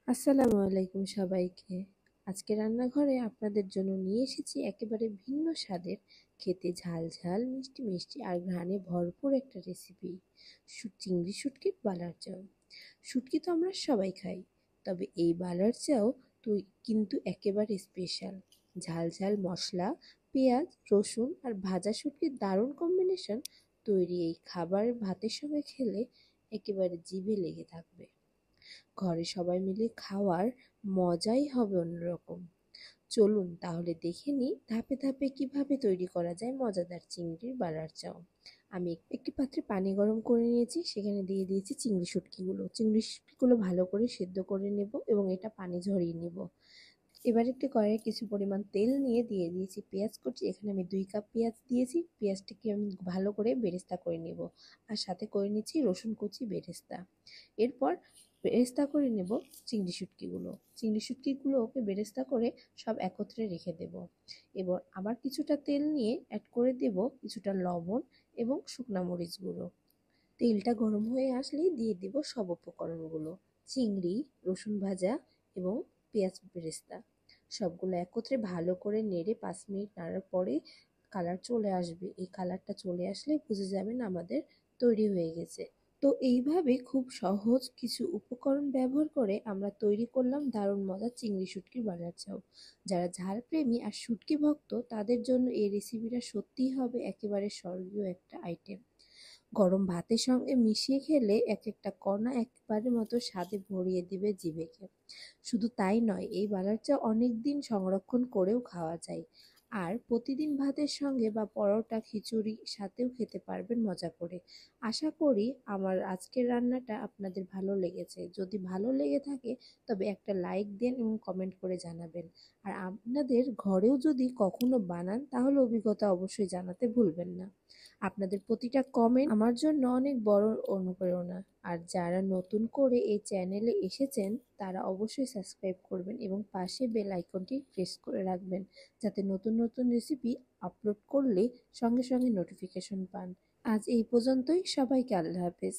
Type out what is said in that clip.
আসসালামু আলাইকুম সবাইকে। আজকে রান্নাঘরে আপনাদের জন্য নিয়ে এসেছি একেবারে ভিন্ন স্বাদের, খেতে ঝাল ঝাল, মিষ্টি মিষ্টি আর ঘ্রাণে ভরপুর একটা রেসিপি, চিংড়ি শুটকির বালার চাও। শুটকি তো আমরা সবাই খাই, তবে এই বালার চাও তো কিন্তু একেবারে স্পেশাল। ঝাল ঝাল মশলা, পেঁয়াজ, রসুন আর ভাজা শুটকির দারুণ কম্বিনেশন তৈরি এই খাবার ভাতের সঙ্গে খেলে একেবারে জিভে লেগে থাকবে। ঘরে সবাই মিলে খাওয়ার মজাই হবে অন্যরকম। চলুন তাহলে দেখে নিই ধাপে ধাপে কিভাবে তৈরি করা যায় মজাদার চিংড়ির বালার চাও। আমি একটি পাত্রে পানি গরম করে নিয়েছি, সেখানে দিয়ে দিয়েছি চিংড়ি শুটকিগুলো ভালো করে সেদ্ধ করে নেব এবং এটা পানি ঝরিয়ে নেব। এবার একটি কড়াইয়ে কিছু পরিমাণ তেল নিয়ে দিয়ে দিয়েছি পেঁয়াজ কুচি। এখানে আমি 2 কাপ পেঁয়াজ দিয়েছি। পেঁয়াজটাকে আমি ভালো করে বেরেস্তা করে নেব, আর সাথে করে নিচ্ছি রসুন কুচি বেরেস্তা। এরপর বেরেস্তা করে নেব চিংড়ি শুটকিগুলোকে বেরেস্তা করে সব একত্রে রেখে দেব। এবার আবার কিছুটা তেল নিয়ে অ্যাড করে দেব কিছুটা লবণ এবং শুকনো মরিচ গুঁড়ো। তেলটা গরম হয়ে আসলেই দিয়ে দেব সব উপকরণগুলো, চিংড়ি, রসুন ভাজা এবং পেঁয়াজ বেরেস্তা। সবগুলো একত্রে ভালো করে নেড়ে 5 মিনিট নাড়ার পরে কালার চলে আসবে। এই কালারটা চলে আসলে বুঝে যাবেন আমাদের তৈরি হয়ে গেছে। তো এইভাবে খুব সহজ কিছু উপকরণ ব্যবহার করে আমরা তৈরি করলাম দারুণ মজার চিংড়ি শুটকির বালার চাও। যারা ঝাল প্রেমী আর শুটকি ভক্ত তাদের জন্য এই রেসিপিটা সত্যিই হবে একেবারে স্বর্গীয় একটা আইটেম। গরম ভাতের সঙ্গে মিশিয়ে খেলে এক একটা কণা একবারের মতো স্বাদে ভরিয়ে দিবে জিভেকে। শুধু তাই নয়, এই বালার চা অনেক দিন সংরক্ষণ করেও খাওয়া যায়, আর প্রতিদিন ভাতের সঙ্গে বা পরোটা, খিচুড়ি সাথেও খেতে পারবেন মজা করে। আশা করি আমার আজকের রান্নাটা আপনাদের ভালো লেগেছে। যদি ভালো লেগে থাকে তবে একটা লাইক দেন এবং কমেন্ট করে জানাবেন। আর আপনাদের ঘরেও যদি কখনো বানান তাহলে অভিজ্ঞতা অবশ্যই জানাতে ভুলবেন না। আপনাদের প্রতিটা কমেন্ট আমার জন্য অনেক বড় অনুপ্রেরণা। আর যারা নতুন করে এই চ্যানেলে এসেছেন তারা অবশ্যই সাবস্ক্রাইব করবেন এবং পাশে বেল আইকনটি প্রেস করে রাখবেন, যাতে নতুন নতুন রেসিপি আপলোড করলে সঙ্গে সঙ্গে নোটিফিকেশন পান। আজ এই পর্যন্তই, সবাইকে আল্লাহ হাফেজ।